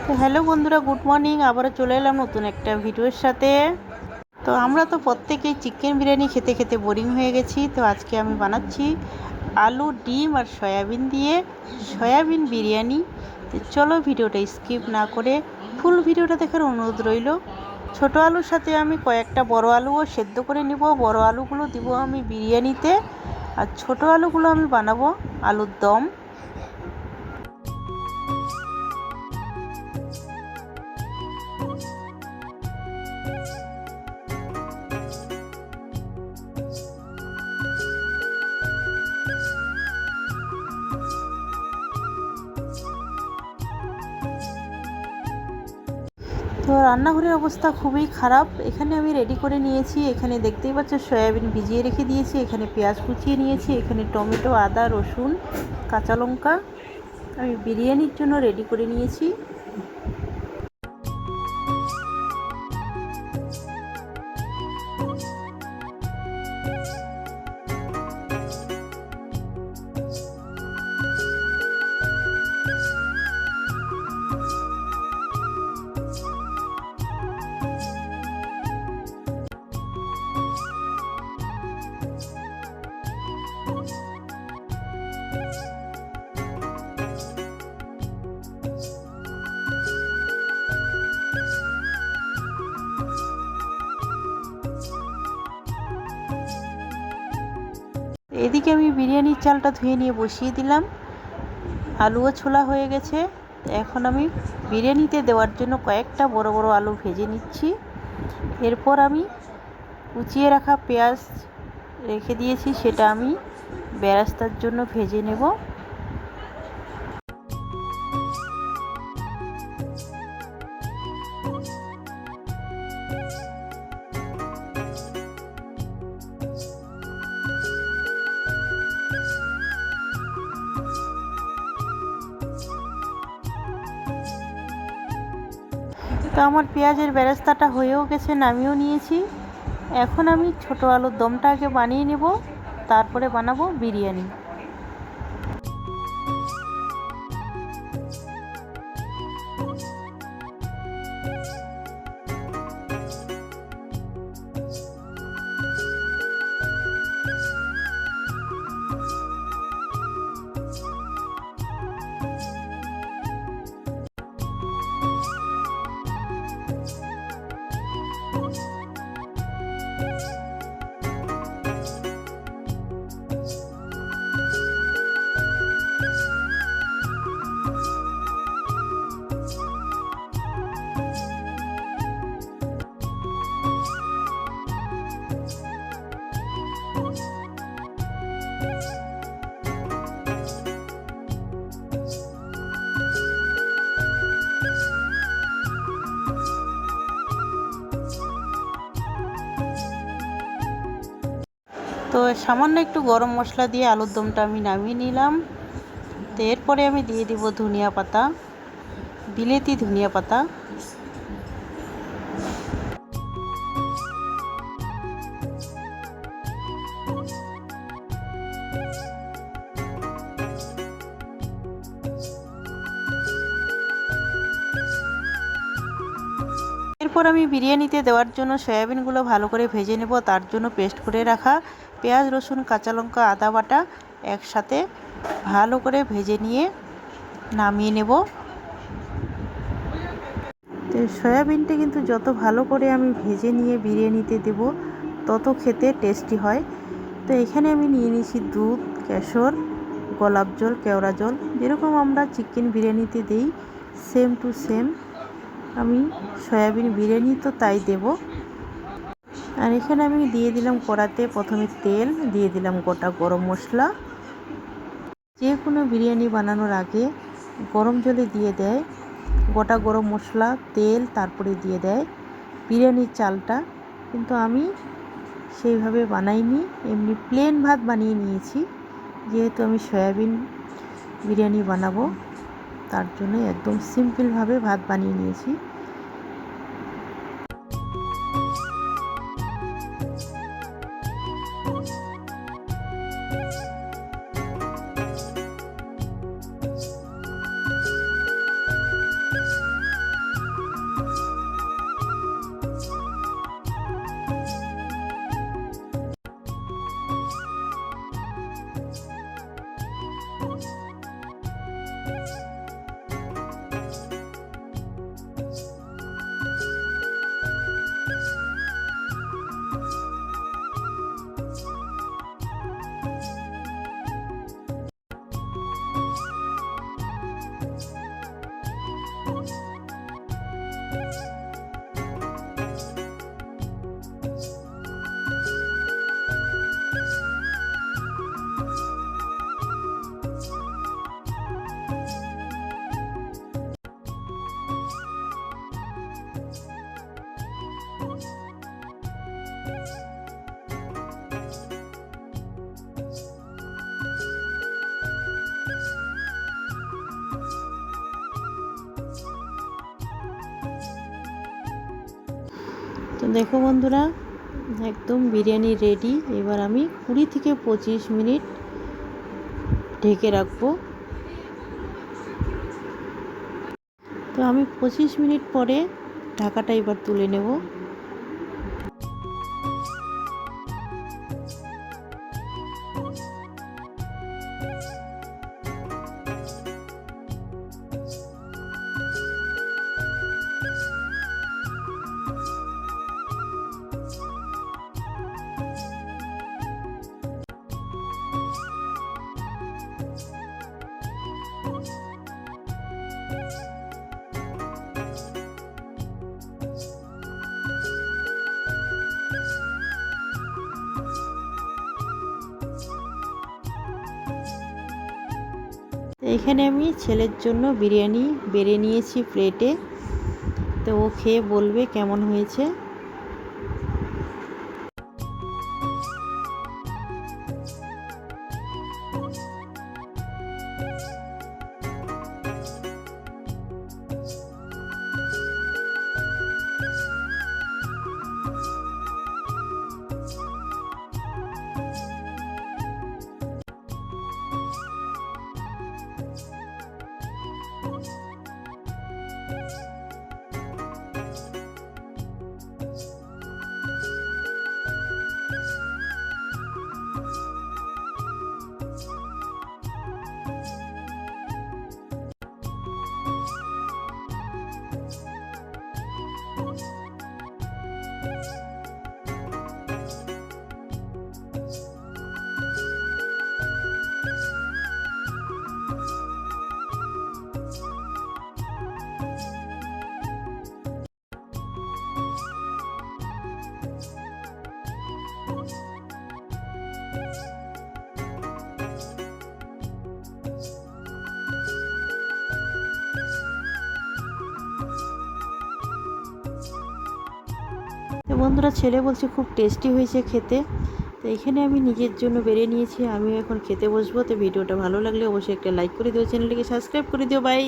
তো হ্যালো বন্ধুরা, good morning. আবারও চলে এলাম নতুন একটা ভিডিওর সাথে। তো আমরা তো প্রত্যেকেই চিকেন বিরিয়ানি খেতে খেতে বোরিং হয়ে গেছি। তো আজকে আমি বানাচ্ছি আলু, ডিম আর সয়াবিন দিয়ে সয়াবিন বিরিয়ানি। তো চলো ভিডিওটা স্কিপ না করে ফুল ভিডিওটা দেখার অনুরোধ রইল। ছোট আলুর সাথে আমি কয়েকটা বড় আলুও সেদ্ধ করে নিব। বড় আলুগুলো দিব আমি বিরিয়ানিতে, আর ছোট আলুগুলো আমি বানাবো আলুর দম। তো রান্নাঘরের অবস্থা খুবই খারাপ। এখানে আমি রেডি করে নিয়েছি, এখানে দেখতেই পাচ্ছ সয়াবিন ভিজিয়ে রেখে দিয়েছি, এখানে পেঁয়াজ কুচিয়ে নিয়েছি, এখানে টমেটো, আদা, রসুন, কাঁচা লঙ্কা আমি বিরিয়ানির জন্য রেডি করে নিয়েছি। এদিকে আমি বিরিয়ানির চালটা ধুয়ে নিয়ে বসিয়ে দিলাম। আলুও ছোলা হয়ে গেছে। এখন আমি বিরিয়ানিতে দেওয়ার জন্য কয়েকটা বড় বড় আলু ভেজে নিচ্ছি। এরপর আমি কুচিয়ে রাখা পেঁয়াজ রেখে দিয়েছি, সেটা আমি বেরেস্তার জন্য ভেজে নেব। তো আমার পেঁয়াজের বেরেস্তাটা হয়েও গেছে, নামিয়েও নিয়েছি। এখন আমি ছোট আলুর দমটা আগে বানিয়ে নেব, তারপরে বানাবো বিরিয়ানি। তো সামান্য একটু গরম মশলা দিয়ে আলুর দমটা আমি নামিয়ে নিলাম। তো এরপরে আমি দিয়ে দিব ধনিয়া পাতা, বিলেতি ধনিয়া পাতা। এরপর আমি বিরিয়ানিতে দেওয়ার জন্য সয়াবিনগুলো ভালো করে ভেজে নেব। তার জন্য পেস্ট করে রাখা পেঁয়াজ, রসুন, কাঁচা লঙ্কা, আদা বাটা একসাথে ভালো করে ভেজে নিয়ে নামিয়ে নেব। তো সয়াবিনটা কিন্তু যত ভালো করে আমি ভেজে নিয়ে বিরিয়ানিতে দেব, তত খেতে টেস্টি হয়। তো এখানে আমি নিয়ে নিয়েছি দুধ, কেশর, গোলাপ জল, কেওড়া জল, যেরকম আমরা চিকেন বিরিয়ানিতে দিই সেম টু সেম আমি সয়াবিন বিরিয়ানি তো তাই দেব। আর এখানে আমি দিয়ে দিলাম কড়াতে প্রথমে তেল, দিয়ে দিলাম গোটা গরম মশলা। যে কোনো বিরিয়ানি বানানোর আগে গরম জলে দিয়ে দেয় গোটা গরম মশলা, তেল, তারপরে দিয়ে দেয় বিরিয়ানির চালটা। কিন্তু আমি সেইভাবে বানাইনি, এমনি প্লেন ভাত বানিয়ে নিয়েছি। যেহেতু আমি সয়াবিন বিরিয়ানি বানাবো, তার জন্য একদম সিম্পলভাবে ভাত বানিয়ে নিয়েছি। দেখো বন্ধুরা, একদম বিরিয়ানি রেডি। এবার আমি 20 থেকে 25 মিনিট ঢেকে রাখবো। তো আমি 25 মিনিট পরে ঢাকাটা এবার তুলে নেব। এখানে আমি ছেলের জন্য বিরিয়ানি বেড়ে নিয়েছি প্লেটে। তো ও খেয়ে বলবে কেমন হয়েছে। তো বন্ধুরা, ছেলে বলছে খুব টেস্টি হয়েছে খেতে। তো এখানে আমি নিজের জন্য বেড়ে নিয়েছি, আমি এখন খেতে বসবো। তো ভিডিওটা ভালো লাগলে অবশ্যই একটা লাইক করে দিও, চ্যানেলটিকে সাবস্ক্রাইব করে দিও। বাই।